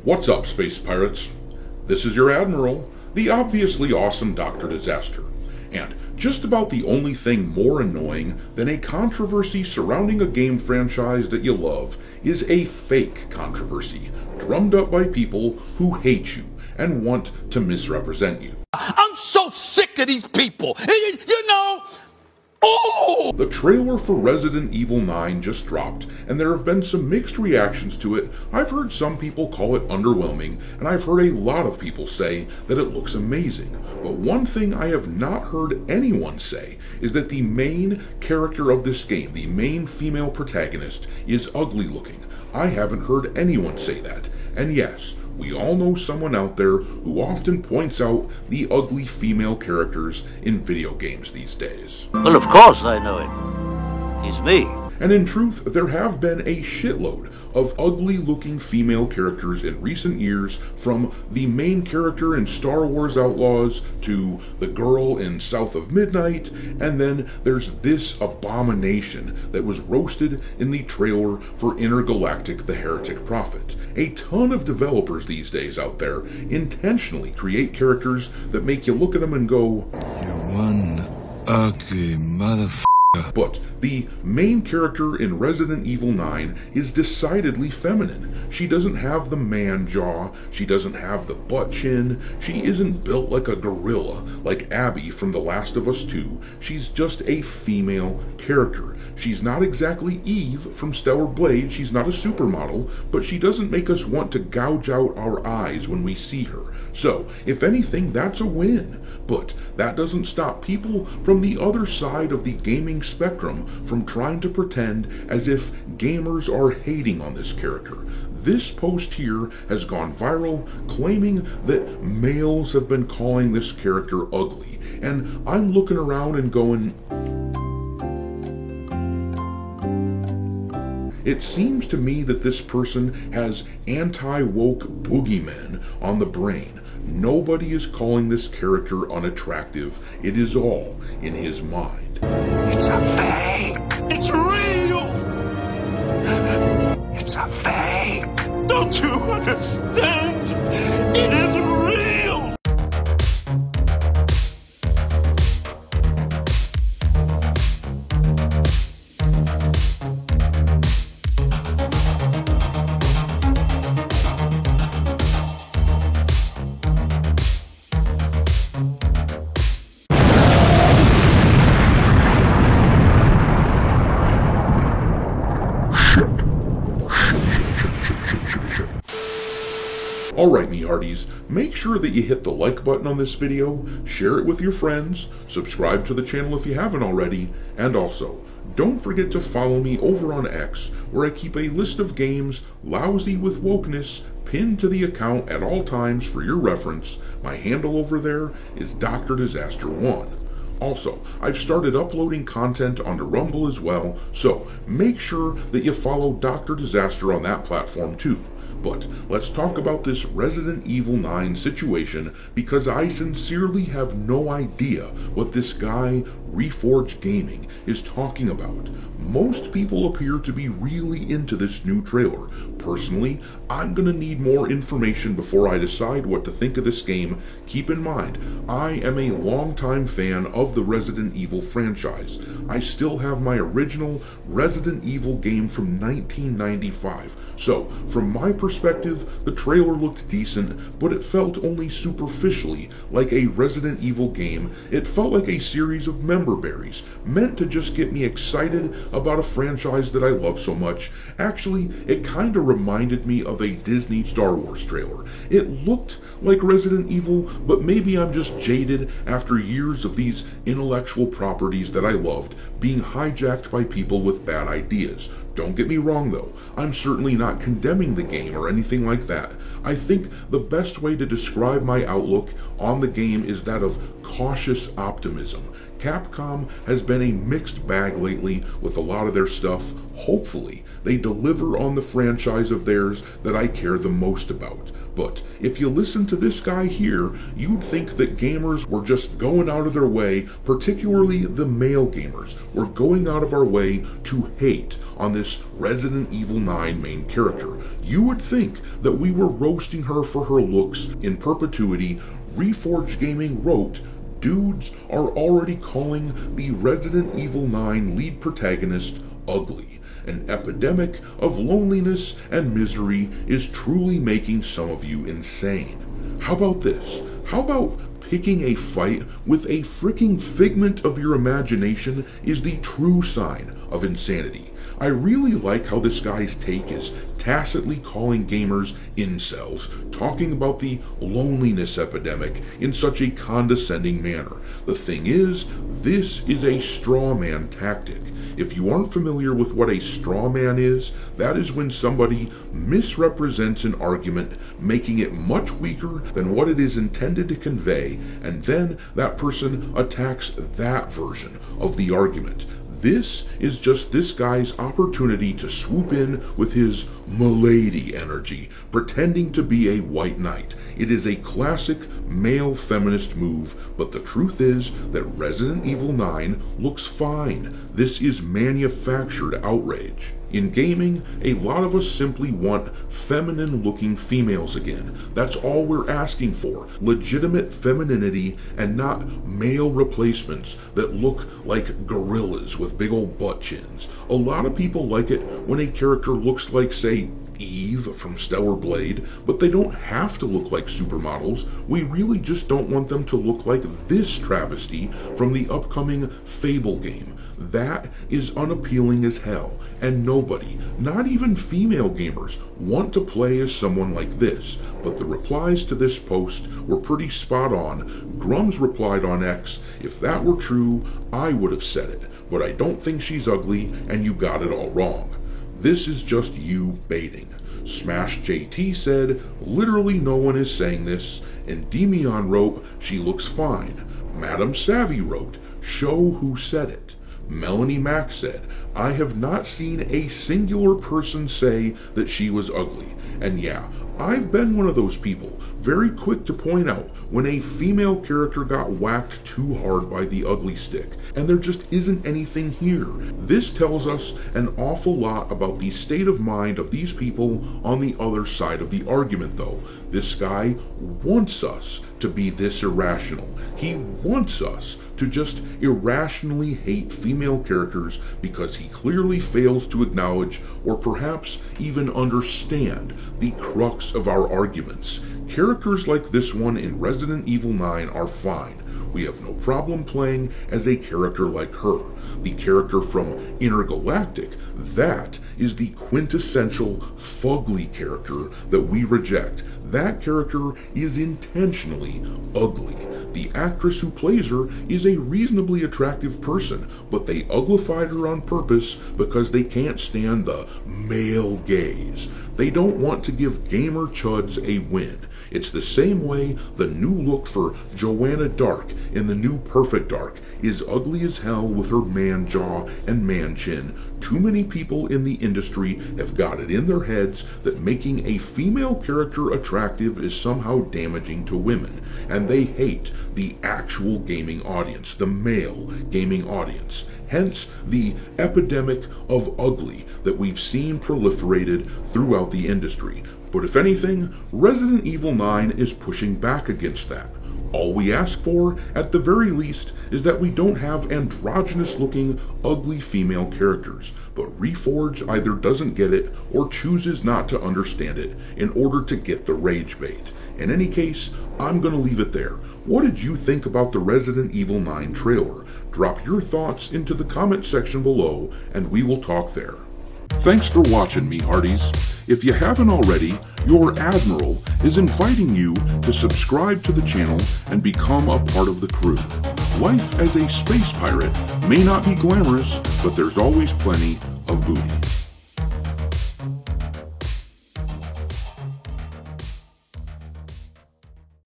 What's up, space pirates? This is your Admiral, the obviously awesome Dr. Disaster, and just about the only thing more annoying than a controversy surrounding a game franchise that you love is a fake controversy drummed up by people who hate you and want to misrepresent you. I'm so sick of these people, you know. Oh! The trailer for Resident Evil 9 just dropped, and there have been some mixed reactions to it. I've heard some people call it underwhelming, and I've heard a lot of people say that it looks amazing. But one thing I have not heard anyone say is that the main character of this game, the main female protagonist, is ugly looking. I haven't heard anyone say that. And yes, we all know someone out there who often points out the ugly female characters in video games these days. Well, of course I know him. He's me. And in truth, there have been a shitload of ugly-looking female characters in recent years, from the main character in Star Wars Outlaws to the girl in South of Midnight, and then there's this abomination that was roasted in the trailer for Intergalactic: The Heretic Prophet. A ton of developers these days out there intentionally create characters that make you look at them and go, "You're one ugly motherfucker." But the main character in Resident Evil 9 is decidedly feminine. She doesn't have the man jaw, she doesn't have the butt chin, she isn't built like a gorilla like Abby from The Last of Us 2. She's just a female character. She's not exactly Eve from Stellar Blade, she's not a supermodel, but she doesn't make us want to gouge out our eyes when we see her. So, if anything, that's a win. But that doesn't stop people from the other side of the gaming spectrum from trying to pretend as if gamers are hating on this character. This post here has gone viral, claiming that males have been calling this character ugly, and I'm looking around and going, it seems to me that this person has anti-woke boogeymen on the brain. Nobody is calling this character unattractive. It is all in his mind. It's a fake. It's real. It's a fake. Don't you understand? It is real. Alright, me hearties, make sure that you hit the like button on this video, share it with your friends, subscribe to the channel if you haven't already, and also, don't forget to follow me over on X, where I keep a list of games lousy with wokeness pinned to the account at all times for your reference. My handle over there is Dr. Disaster 1. Also, I've started uploading content onto Rumble as well, so make sure that you follow Dr. Disaster on that platform too. But let's talk about this Resident Evil 9 situation, because I sincerely have no idea what this guy, Reforged Gaming, is talking about. Most people appear to be really into this new trailer. Personally, I'm gonna need more information before I decide what to think of this game. Keep in mind, I am a longtime fan of the Resident Evil franchise. I still have my original Resident Evil game from 1995. So, from my perspective, the trailer looked decent, but it felt only superficially like a Resident Evil game. It felt like a series of member berries, meant to just get me excited about a franchise that I love so much. Actually, it kinda reminded me of a Disney Star Wars trailer. It looked like Resident Evil, but maybe I'm just jaded after years of these intellectual properties that I loved being hijacked by people with bad ideas. Don't get me wrong though, I'm certainly not condemning the game or anything like that. I think the best way to describe my outlook on the game is that of cautious optimism. Capcom has been a mixed bag lately with a lot of their stuff. Hopefully, they deliver on the franchise of theirs that I care the most about. But if you listen to this guy here, you'd think that gamers were just going out of their way, particularly the male gamers, were going out of our way to hate on this Resident Evil 9 main character. You would think that we were roasting her for her looks in perpetuity. Reforged Gaming wrote, "Dudes are already calling the Resident Evil 9 lead protagonist ugly. An epidemic of loneliness and misery is truly making some of you insane." How about this? How about picking a fight with a freaking figment of your imagination is the true sign of insanity? I really like how this guy's take is tacitly calling gamers incels, talking about the loneliness epidemic in such a condescending manner. The thing is, this is a straw man tactic. If you aren't familiar with what a straw man is, that is when somebody misrepresents an argument, making it much weaker than what it is intended to convey, and then that person attacks that version of the argument. This is just this guy's opportunity to swoop in with his milady energy, pretending to be a white knight. It is a classic male feminist move, but the truth is that Resident Evil 9 looks fine. This is manufactured outrage. In gaming, a lot of us simply want feminine-looking females again. That's all we're asking for. Legitimate femininity and not male replacements that look like gorillas with big old butt chins. A lot of people like it when a character looks like, say, Eve from Stellar Blade, but they don't have to look like supermodels. We really just don't want them to look like this travesty from the upcoming Fable game. That is unappealing as hell, and nobody, not even female gamers, want to play as someone like this. But the replies to this post were pretty spot on. Grums replied on X, "If that were true, I would have said it, but I don't think she's ugly, and you got it all wrong. This is just you baiting." Smash JT said, "Literally no one is saying this," and Demion wrote, "She looks fine." Madam Savvy wrote, "Show who said it." Melanie Mack said, "I have not seen a singular person say that she was ugly." And yeah, I've been one of those people, very quick to point out when a female character got whacked too hard by the ugly stick, and there just isn't anything here. This tells us an awful lot about the state of mind of these people on the other side of the argument, though. This guy wants us to be this irrational. He wants us to just irrationally hate female characters because he clearly fails to acknowledge or perhaps even understand the crux of our arguments. Characters like this one in Resident Evil 9 are fine. We have no problem playing as a character like her. The character from Intergalactic, that is the quintessential fugly character that we reject. That character is intentionally ugly. The actress who plays her is a reasonably attractive person, but they uglified her on purpose because they can't stand the male gaze. They don't want to give gamer chuds a win. It's the same way the new look for Joanna Dark in the new Perfect Dark is ugly as hell with her man jaw and man chin. Too many people in the industry have got it in their heads that making a female character attractive is somehow damaging to women, and they hate the actual gaming audience, the male gaming audience. Hence the epidemic of ugly that we've seen proliferated throughout the industry. But if anything, Resident Evil 9 is pushing back against that. All we ask for, at the very least, is that we don't have androgynous-looking, ugly female characters, but Reforge either doesn't get it or chooses not to understand it in order to get the rage bait. In any case, I'm gonna leave it there. What did you think about the Resident Evil 9 trailer? Drop your thoughts into the comment section below, and we will talk there. Thanks for watching, me hearties. If you haven't already, your Admiral is inviting you to subscribe to the channel and become a part of the crew. Life as a space pirate may not be glamorous, but there's always plenty of booty.